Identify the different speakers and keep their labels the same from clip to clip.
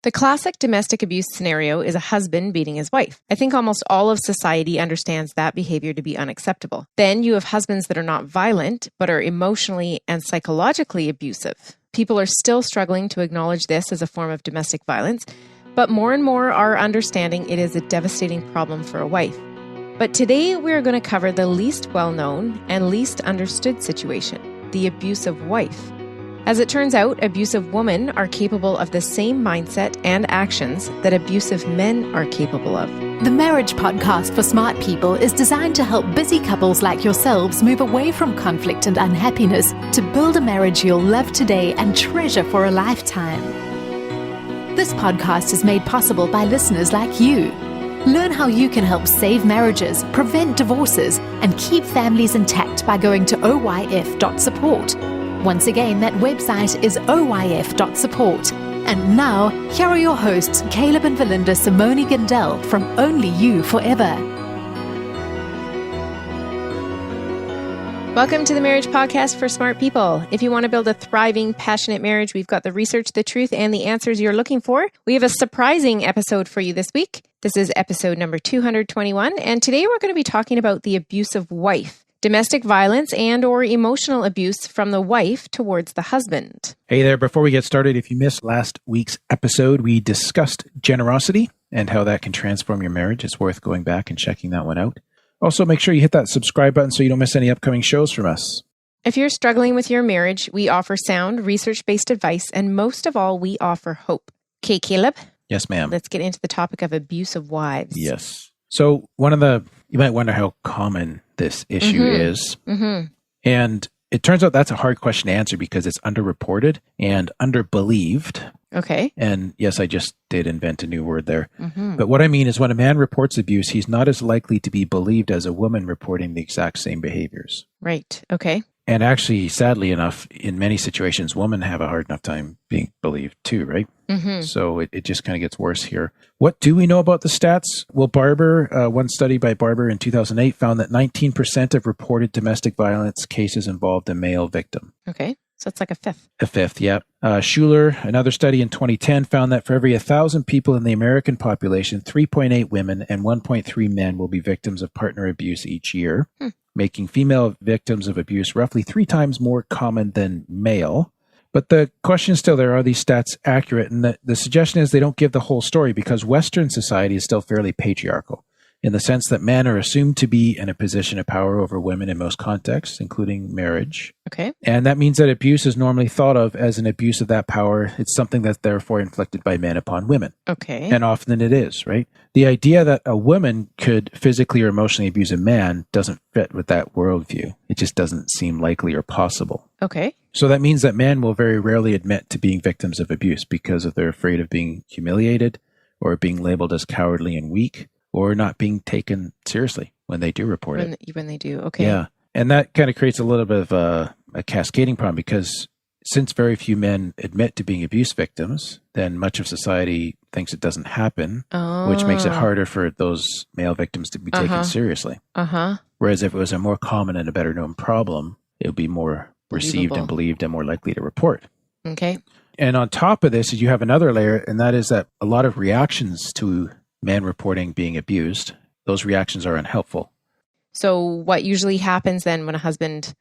Speaker 1: The classic domestic abuse scenario is a husband beating his wife. I think almost all of society understands that behavior to be unacceptable. Then you have husbands that are not violent, but are emotionally and psychologically abusive. People are still struggling to acknowledge this as a form of domestic violence, but more and more are understanding it is a devastating problem for a wife. But today we're going to cover the least well-known and least understood situation, the abusive wife. As it turns out, abusive women are capable of the same mindset and actions that abusive men are capable of.
Speaker 2: The Marriage Podcast for Smart People is designed to help busy couples like yourselves move away from conflict and unhappiness to build a marriage you'll love today and treasure for a lifetime. This podcast is made possible by listeners like you. Learn how you can help save marriages, prevent divorces, and keep families intact by going to oyf.support. Once again, that website is oyf.support. And now, here are your hosts, Caleb and Valinda Simone Gandel from Only You Forever.
Speaker 1: Welcome to the Marriage Podcast for Smart People. If you want to build a thriving, passionate marriage, we've got the research, the truth, and the answers you're looking for. We have a surprising episode for you this week. This is episode number 221, and today we're going to be talking about the abusive wife. Domestic violence and or emotional abuse from the wife towards the husband.
Speaker 3: Hey there, before we get started, if you missed last week's episode, we discussed generosity and how that can transform your marriage. It's worth going back and checking that one out. Also, make sure you hit that subscribe button so you don't miss any upcoming shows from us.
Speaker 1: If you're struggling with your marriage, we offer sound, research-based advice, and most of all, we offer hope. Okay, Caleb?
Speaker 3: Yes, ma'am.
Speaker 1: Let's get into the topic of abusive wives.
Speaker 3: Yes. So you might wonder how common this issue is. And it turns out that's a hard question to answer because it's underreported and underbelieved.
Speaker 1: Okay.
Speaker 3: And yes, I just did invent a new word there. But what I mean is when a man reports abuse, he's not as likely to be believed as a woman reporting the exact same behaviors.
Speaker 1: Right. Okay.
Speaker 3: And actually, sadly enough, in many situations, women have a hard enough time being believed too, right? So it just kind of gets worse here. What do we know about the stats? Well, one study by Barber in 2008 found that 19% of reported domestic violence cases involved a male victim.
Speaker 1: Okay. So it's like a fifth.
Speaker 3: A fifth, yeah. Schuler, another study in 2010, found that for every 1,000 people in the American population, 3.8 women and 1.3 men will be victims of partner abuse each year, making female victims of abuse roughly 3 times more common than male. But the question is still there, are these stats accurate? And the suggestion is they don't give the whole story because Western society is still fairly patriarchal in the sense that men are assumed to be in a position of power over women in most contexts, including marriage.
Speaker 1: Okay.
Speaker 3: And that means that abuse is normally thought of as an abuse of that power. It's something that's therefore inflicted by men upon women.
Speaker 1: Okay.
Speaker 3: And often it is, right? The idea that a woman could physically or emotionally abuse a man doesn't fit with that worldview. It just doesn't seem likely or possible.
Speaker 1: Okay.
Speaker 3: So that means that men will very rarely admit to being victims of abuse because they're afraid of being humiliated or being labeled as cowardly and weak or not being taken seriously when they do report it.
Speaker 1: When they do, okay.
Speaker 3: Yeah. And that kind of creates a little bit of a cascading problem because since very few men admit to being abuse victims, then much of society thinks it doesn't happen, which makes it harder for those male victims to be taken seriously. Whereas if it was a more common and a better known problem, it would be more received and believed and more likely to report.
Speaker 1: Okay.
Speaker 3: And on top of this, you have another layer, and that is that a lot of reactions to men reporting being abused, those reactions are unhelpful.
Speaker 1: So what usually happens then when a husband,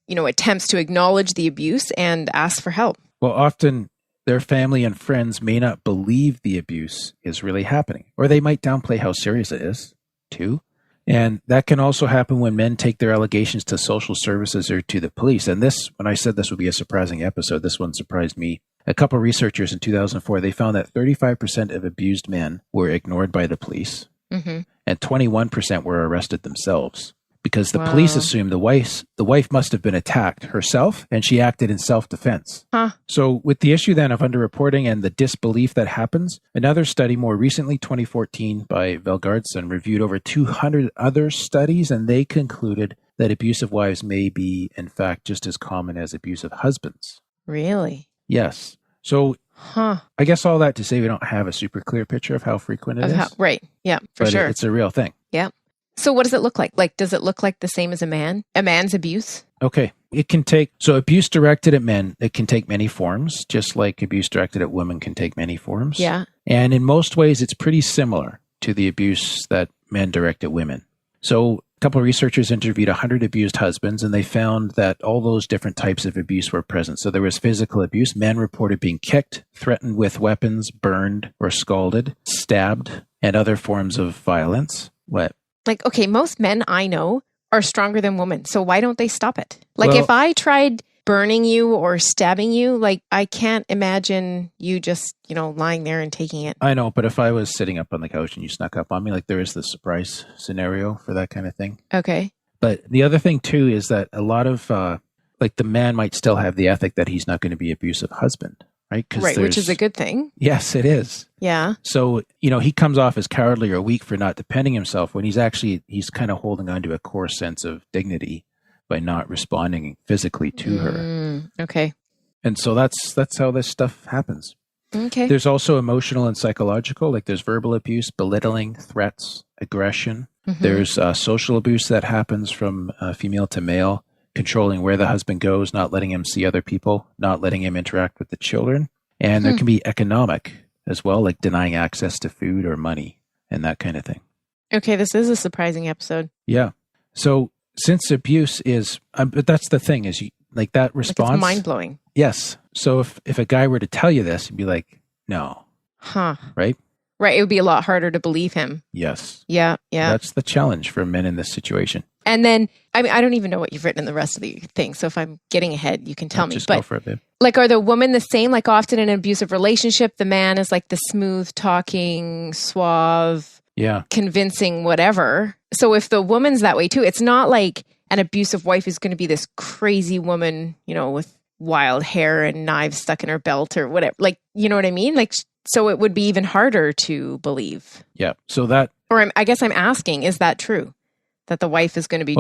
Speaker 1: attempts to acknowledge the abuse and ask for help?
Speaker 3: Well, often their family and friends may not believe the abuse is really happening, or they might downplay how serious it is, too. And that can also happen when men take their allegations to social services or to the police. And this, when I said this would be a surprising episode, this one surprised me. A couple of researchers in 2004, they found that 35% of abused men were ignored by the police, and 21% were arrested themselves because the police assumed the wife must have been attacked herself, and she acted in self-defense. So with the issue then of underreporting and the disbelief that happens, another study more recently, 2014, by Valgardson, reviewed over 200 other studies, and they concluded that abusive wives may be, in fact, just as common as abusive husbands.
Speaker 1: Really?
Speaker 3: Yes. So I guess all that to say we don't have a super clear picture of how frequent it is.
Speaker 1: Right. Yeah, for sure.
Speaker 3: It's a real thing.
Speaker 1: Yeah. So what does it look like? Does it look like the same as a man? A man's abuse?
Speaker 3: Okay. it can take, so abuse directed at men, it can take many forms, just like abuse directed at women can take many forms.
Speaker 1: Yeah.
Speaker 3: And in most ways, it's pretty similar to the abuse that men direct at women. So a couple of researchers interviewed 100 abused husbands, and they found that all those different types of abuse were present. So there was physical abuse. Men reported being kicked, threatened with weapons, burned or scalded, stabbed, and other forms of violence. What?
Speaker 1: Like, okay, most men I know are stronger than women. So why don't they stop it? Like,
Speaker 3: Well,
Speaker 1: if I tried burning you or stabbing you, like, I can't imagine you just, lying there and taking it.
Speaker 3: I know, but if I was sitting up on the couch and you snuck up on me, like there is the surprise scenario for that kind of thing.
Speaker 1: Okay.
Speaker 3: But the other thing too is that a lot of like the man might still have the ethic that he's not going to be an abusive husband, right?
Speaker 1: Right, which is a good thing.
Speaker 3: Yes, it is.
Speaker 1: Yeah.
Speaker 3: So, he comes off as cowardly or weak for not defending himself when he's kind of holding on to a core sense of dignity by not responding physically to her.
Speaker 1: Okay.
Speaker 3: And so that's how this stuff happens.
Speaker 1: Okay.
Speaker 3: There's also emotional and psychological, like there's verbal abuse, belittling, threats, aggression.
Speaker 1: Mm-hmm.
Speaker 3: There's social abuse that happens from female to male, controlling where the husband goes, not letting him see other people, not letting him interact with the children. And there can be economic as well, like denying access to food or money and that kind of thing.
Speaker 1: Okay, this is a surprising episode.
Speaker 3: Yeah. So since abuse is, but that's the thing is like that response.
Speaker 1: Like it's mind-blowing.
Speaker 3: Yes. So if a guy were to tell you this, you'd be like, no.
Speaker 1: Huh.
Speaker 3: Right?
Speaker 1: Right. It would be a lot harder to believe him.
Speaker 3: Yes.
Speaker 1: Yeah. Yeah.
Speaker 3: That's the challenge for men in this situation.
Speaker 1: And then, I mean, I don't even know what you've written in the rest of the thing. So if I'm getting ahead, you can tell me.
Speaker 3: Just
Speaker 1: but
Speaker 3: go for it, babe.
Speaker 1: Like, are the women the same? Like often in an abusive relationship, the man is like the smooth talking, suave, convincing, whatever. So if the woman's that way too, it's not like an abusive wife is going to be this crazy woman, with wild hair and knives stuck in her belt or whatever. Like, you know what I mean? Like, so it would be even harder to believe.
Speaker 3: Yeah. So that,
Speaker 1: or I guess I'm asking, is that true? That the wife is going to be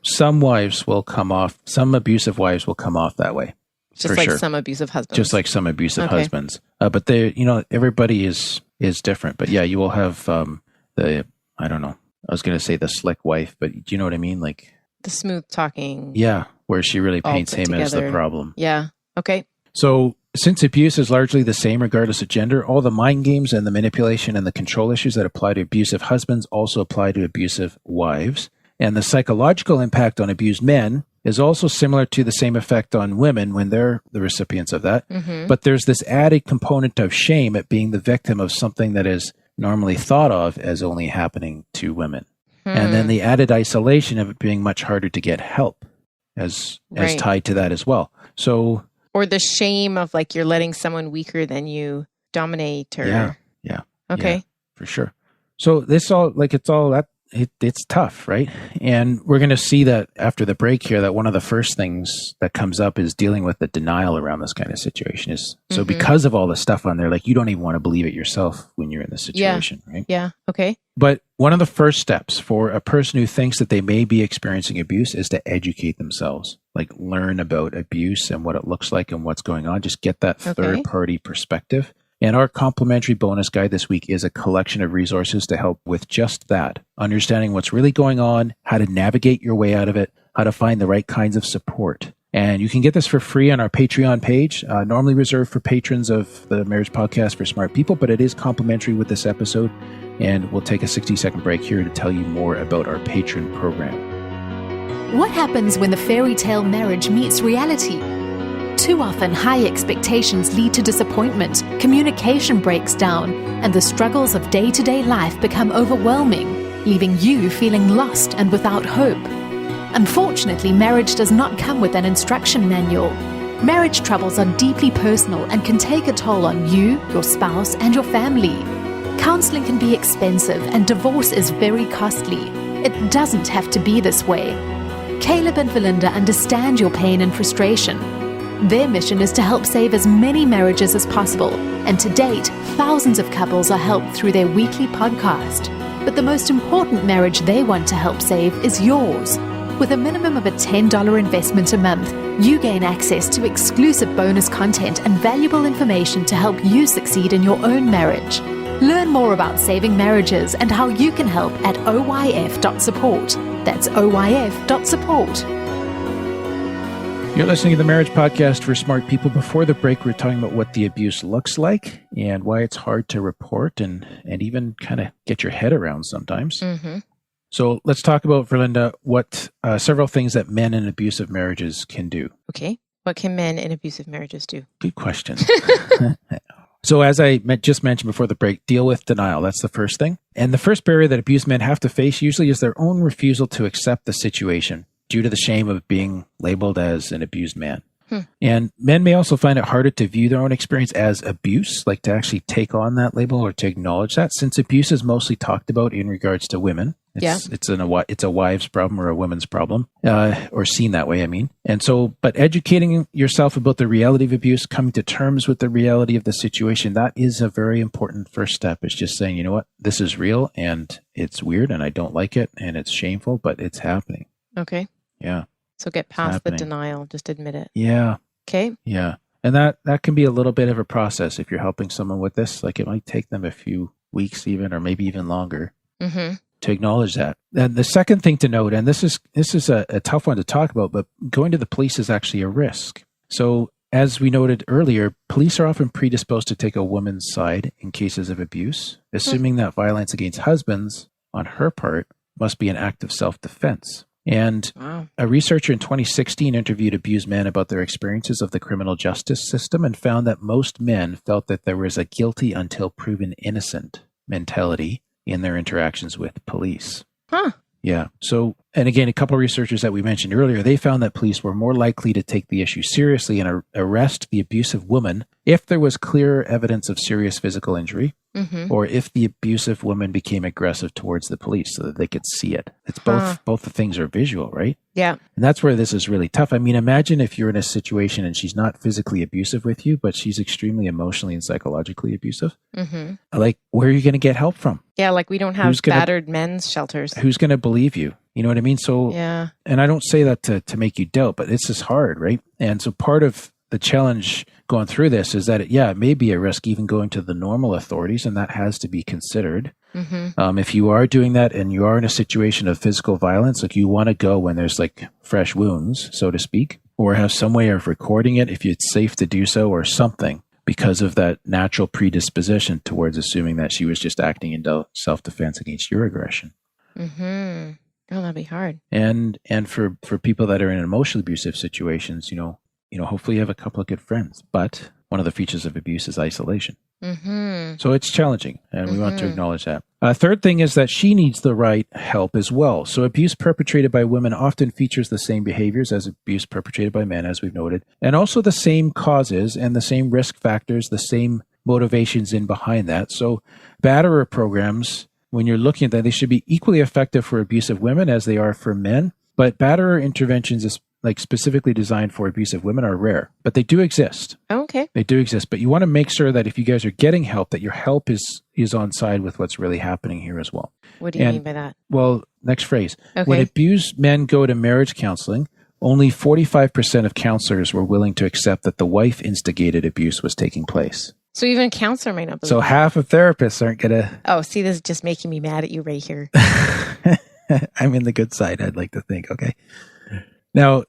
Speaker 3: some wives will come off, some abusive wives will come off that way.
Speaker 1: Just like some abusive husbands.
Speaker 3: Just like some abusive husbands. But they, everybody is different. But yeah, you will have I don't know. I was going to say the slick wife, but do you know what I mean? Like
Speaker 1: the smooth talking.
Speaker 3: Yeah, where she really paints him
Speaker 1: together
Speaker 3: as the problem.
Speaker 1: Yeah. Okay.
Speaker 3: So since abuse is largely the same regardless of gender, all the mind games and the manipulation and the control issues that apply to abusive husbands also apply to abusive wives. And the psychological impact on abused men is also similar to the same effect on women when they're the recipients of that. Mm-hmm. But there's this added component of shame at being the victim of something that is normally thought of as only happening to women. And then the added isolation of it being much harder to get help as tied to that as well. So,
Speaker 1: or the shame of like you're letting someone weaker than you dominate or
Speaker 3: yeah.
Speaker 1: Okay.
Speaker 3: Yeah, for sure. So this all it's tough, right? And we're going to see that after the break here, that one of the first things that comes up is dealing with the denial around this kind of situation is, so because of all the stuff on there, like you don't even want to believe it yourself when you're in this situation, right?
Speaker 1: Yeah. Okay.
Speaker 3: But one of the first steps for a person who thinks that they may be experiencing abuse is to educate themselves, like learn about abuse and what it looks like and what's going on. Just get that third party perspective. And our complimentary bonus guide this week is a collection of resources to help with just that. Understanding what's really going on, how to navigate your way out of it, how to find the right kinds of support. And you can get this for free on our Patreon page, normally reserved for patrons of the Marriage Podcast for Smart People, but it is complimentary with this episode. And we'll take a 60-second break here to tell you more about our patron program.
Speaker 2: What happens when the fairy tale marriage meets reality? Too often, high expectations lead to disappointment, communication breaks down, and the struggles of day-to-day life become overwhelming, leaving you feeling lost and without hope. Unfortunately, marriage does not come with an instruction manual. Marriage troubles are deeply personal and can take a toll on you, your spouse, and your family. Counseling can be expensive, and divorce is very costly. It doesn't have to be this way. Caleb and Valinda understand your pain and frustration. Their mission is to help save as many marriages as possible, and to date, thousands of couples are helped through their weekly podcast. But the most important marriage they want to help save is yours. With a minimum of a $10 investment a month, you gain access to exclusive bonus content and valuable information to help you succeed in your own marriage. Learn more about saving marriages and how you can help at oyf.support. That's oyf.support.
Speaker 3: You're listening to the Marriage Podcast for Smart People. Before the break, we're talking about what the abuse looks like and why it's hard to report and even kind of get your head around sometimes.
Speaker 1: Mm-hmm.
Speaker 3: So let's talk about, Verlinda, what several things that men in abusive marriages can do.
Speaker 1: Okay. What can men in abusive marriages do?
Speaker 3: Good question. So as I just mentioned before the break, deal with denial. That's the first thing. And the first barrier that abused men have to face usually is their own refusal to accept the situation due to the shame of being labeled as an abused man. And men may also find it harder to view their own experience as abuse, like to actually take on that label or to acknowledge that, since abuse is mostly talked about in regards to women. It's a wife's problem or a woman's problem, or seen that way, I mean. And so, but educating yourself about the reality of abuse, coming to terms with the reality of the situation, that is a very important first step. It's just saying, you know what, this is real and it's weird and I don't like it and it's shameful, but it's happening.
Speaker 1: Okay.
Speaker 3: Yeah.
Speaker 1: So get past the denial. Just admit it.
Speaker 3: Yeah.
Speaker 1: Okay.
Speaker 3: Yeah. And that can be a little bit of a process if you're helping someone with this. Like it might take them a few weeks even, or maybe even longer to acknowledge that. And the second thing to note, and this is a tough one to talk about, but going to the police is actually a risk. So as we noted earlier, police are often predisposed to take a woman's side in cases of abuse, assuming that violence against husbands on her part must be an act of self-defense. And a researcher in 2016 interviewed abused men about their experiences of the criminal justice system and found that most men felt that there was a guilty until proven innocent mentality in their interactions with police. Yeah. So, and again, a couple of researchers that we mentioned earlier, they found that police were more likely to take the issue seriously and arrest the abusive woman if there was clear evidence of serious physical injury, or if the abusive woman became aggressive towards the police so that they could see it. It's both the things are visual, right?
Speaker 1: Yeah.
Speaker 3: And that's where this is really tough. I mean, imagine if you're in a situation and she's not physically abusive with you, but she's extremely emotionally and psychologically abusive. Like, where are you going to get help from?
Speaker 1: Yeah, like we don't have battered men's shelters.
Speaker 3: Who's going to believe you? You know what I mean? So,
Speaker 1: yeah.
Speaker 3: And I don't say that to make you doubt, but it's just hard, right? And so part of the challenge going through this is that, it may be a risk even going to the normal authorities, and that has to be considered. If you are doing that and you are in a situation of physical violence, like you want to go when there's like fresh wounds, so to speak, or have some way of recording it if it's safe to do so or something, because of that natural predisposition towards assuming that she was just acting in self-defense against your aggression.
Speaker 1: Oh, that'd be hard.
Speaker 3: And for people that are in emotionally abusive situations, hopefully you have a couple of good friends, but one of the features of abuse is isolation. So it's challenging, and we want to acknowledge that. Third thing is that she needs the right help as well. So abuse perpetrated by women often features the same behaviors as abuse perpetrated by men, as we've noted, and also the same causes and the same risk factors, the same motivations in behind that. So batterer programs, when you're looking at that, they should be equally effective for abusive women as they are for men. But batterer interventions is like specifically designed for abusive women are rare, but they do exist.
Speaker 1: Okay.
Speaker 3: They do exist, but you want to make sure that if you guys are getting help, that your help is on side with what's really happening here as well.
Speaker 1: What do you mean by that?
Speaker 3: Well, next phrase.
Speaker 1: Okay.
Speaker 3: When abused men go to marriage counseling, only 45% of counselors were willing to accept that the wife instigated abuse was taking place.
Speaker 1: So even a counselor might not believe
Speaker 3: So half of therapists aren't going to...
Speaker 1: Oh, see, this is just making me mad at you right here.
Speaker 3: I'm in the good side, I'd like to think. Okay. Now,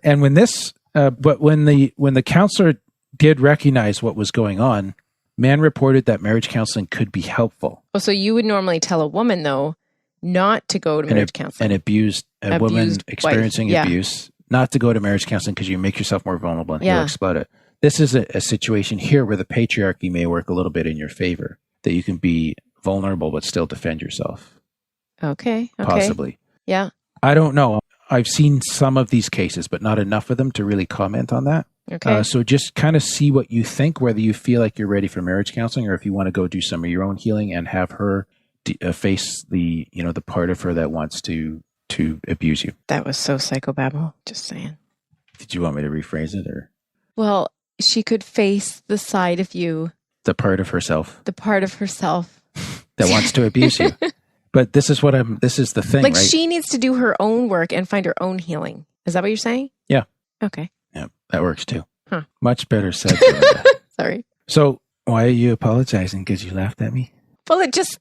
Speaker 3: and when this, but when the counselor did recognize what was going on, men reported that marriage counseling could be helpful.
Speaker 1: Oh, so you would normally tell a woman, though, not to go to marriage counseling.
Speaker 3: An woman experiencing abuse, not to go to marriage counseling because you make yourself more vulnerable, and he'll explode it. This is a situation here where the patriarchy may work a little bit in your favor, that you can be vulnerable but still defend yourself.
Speaker 1: Okay.
Speaker 3: Possibly.
Speaker 1: Yeah.
Speaker 3: I don't know. I've seen some of these cases, but not enough of them to really comment on that.
Speaker 1: Okay.
Speaker 3: So just kind of see what you think, whether you feel like you're ready for marriage counseling or if you want to go do some of your own healing and have her face the part of her that wants to abuse you.
Speaker 1: That was so psychobabble. Just saying.
Speaker 3: Did you want me to rephrase it or?
Speaker 1: Well, she could face the side of you.
Speaker 3: The part of herself.
Speaker 1: The part of herself.
Speaker 3: That wants to abuse you. But this is the thing,
Speaker 1: like,
Speaker 3: right?
Speaker 1: she needs to do her own work and find her own healing. Is that what you're saying?
Speaker 3: Yeah.
Speaker 1: Okay.
Speaker 3: Yeah, that works too.
Speaker 1: Huh.
Speaker 3: Much better said.
Speaker 1: Sorry.
Speaker 3: So why are you apologizing? Because you laughed at me?
Speaker 1: Well, it just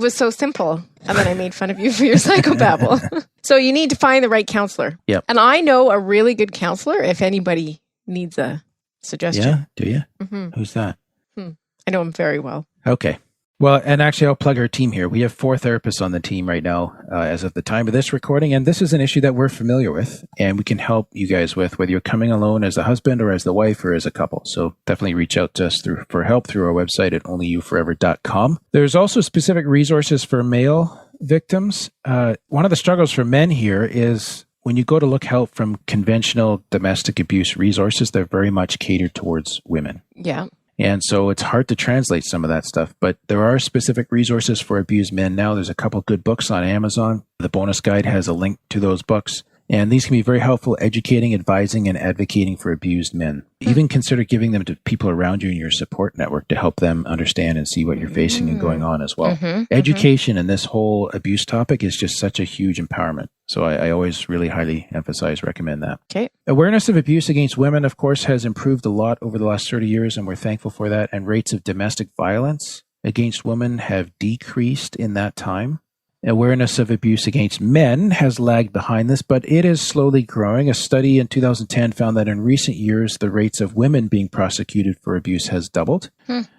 Speaker 1: was so simple. And then I made fun of you for your psychobabble. So you need to find the right counselor.
Speaker 3: Yep.
Speaker 1: And I know a really good counselor if anybody needs a suggestion.
Speaker 3: Yeah, do you?
Speaker 1: Mm-hmm.
Speaker 3: Who's that?
Speaker 1: I know him very well.
Speaker 3: Okay. Well, and actually, I'll plug our team here. We have 4 therapists on the team right now as of the time of this recording, and this is an issue that we're familiar with, and we can help you guys with, whether you're coming alone as the husband or as the wife or as a couple. So definitely reach out to us for help through our website at onlyyouforever.com. There's also specific resources for male victims. One of the struggles for men here is when you go to look help from conventional domestic abuse resources, they're very much catered towards women.
Speaker 1: Yeah.
Speaker 3: And so it's hard to translate some of that stuff, but there are specific resources for abused men now. There's a couple good books on Amazon. The bonus guide has a link to those books. And these can be very helpful educating, advising, and advocating for abused men. Even consider giving them to people around you in your support network to help them understand and see what you're facing and going on as well. Education in this whole abuse topic is just such a huge empowerment. So I always really highly recommend that.
Speaker 1: Okay.
Speaker 3: Awareness of abuse against women, of course, has improved a lot over the last 30 years, and we're thankful for that. And rates of domestic violence against women have decreased in that time. Awareness of abuse against men has lagged behind this, but it is slowly growing. A study in 2010 found that in recent years, the rates of women being prosecuted for abuse has doubled.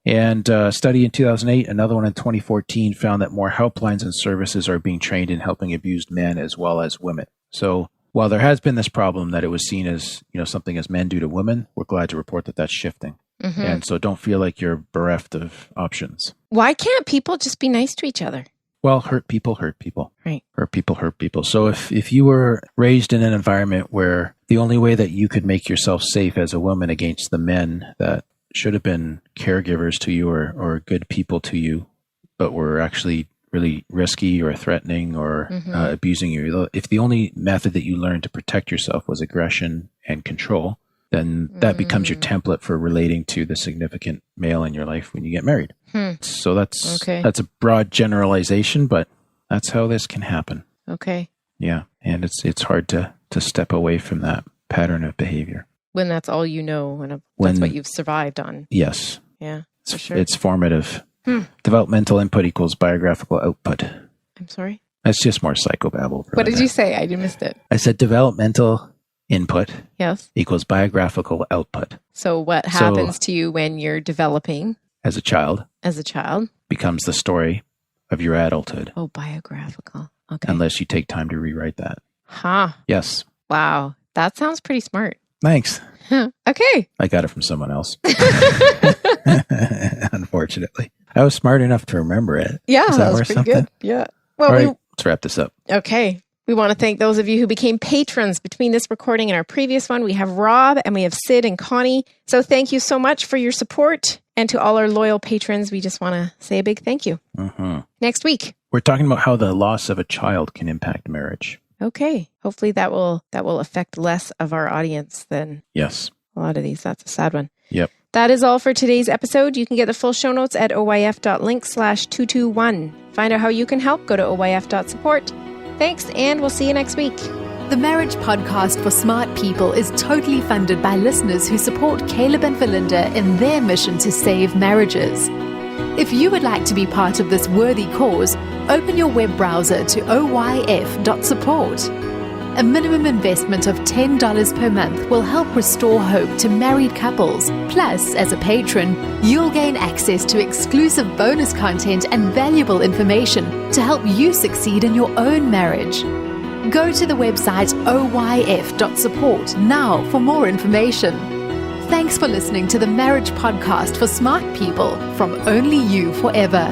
Speaker 3: And a study in 2008, another one in 2014, found that more helplines and services are being trained in helping abused men as well as women. So while there has been this problem that it was seen as, something as men do to women, we're glad to report that that's shifting. And so don't feel like you're bereft of options.
Speaker 1: Why can't people just be nice to each other?
Speaker 3: Well, hurt people hurt people.
Speaker 1: Right.
Speaker 3: Hurt people. So if you were raised in an environment where the only way that you could make yourself safe as a woman against the men that should have been caregivers to you or good people to you, but were actually really risky or threatening or abusing you, if the only method that you learned to protect yourself was aggression and control, then that becomes your template for relating to the significant male in your life when you get married. So that's a broad generalization, but that's how this can happen.
Speaker 1: Okay.
Speaker 3: Yeah. And it's hard to step away from that pattern of behavior.
Speaker 1: When that's all you know, and that's what you've survived on.
Speaker 3: Yes.
Speaker 1: Yeah, for sure.
Speaker 3: It's formative. Developmental input equals biographical output.
Speaker 1: I'm sorry?
Speaker 3: That's just more psychobabble.
Speaker 1: What did you say? I missed it.
Speaker 3: I said developmental input equals biographical output.
Speaker 1: So what happens to you when you're developing?
Speaker 3: As a child.
Speaker 1: Becomes
Speaker 3: the story of your adulthood.
Speaker 1: Oh, biographical. Okay.
Speaker 3: Unless you take time to rewrite that. Yes.
Speaker 1: Wow. That sounds pretty smart.
Speaker 3: Thanks.
Speaker 1: Okay.
Speaker 3: I got it from someone else. Unfortunately. I was smart enough to remember it.
Speaker 1: Yeah,
Speaker 3: Is
Speaker 1: that was pretty
Speaker 3: something?
Speaker 1: good. Yeah. Well,
Speaker 3: all right, let's wrap this up.
Speaker 1: Okay. We want to thank those of you who became patrons between this recording and our previous one. We have Rob and we have Sid and Connie. So thank you so much for your support. And to all our loyal patrons, we just want to say a big thank you. Next week,
Speaker 3: we're talking about how the loss of a child can impact marriage.
Speaker 1: Okay. Hopefully that will affect less of our audience than a lot of these. That's a sad one.
Speaker 3: Yep.
Speaker 1: That is all for today's episode. You can get the full show notes at oyf.link/221. Find out how you can help. Go to oyf.support. Thanks, and we'll see you next week.
Speaker 2: The Marriage Podcast for Smart People is totally funded by listeners who support Caleb and Valinda in their mission to save marriages. If you would like to be part of this worthy cause, open your web browser to oyf.support. A minimum investment of $10 per month will help restore hope to married couples. Plus, as a patron, you'll gain access to exclusive bonus content and valuable information to help you succeed in your own marriage. Go to the website oyf.support now for more information. Thanks for listening to the Marriage Podcast for Smart People from Only You Forever.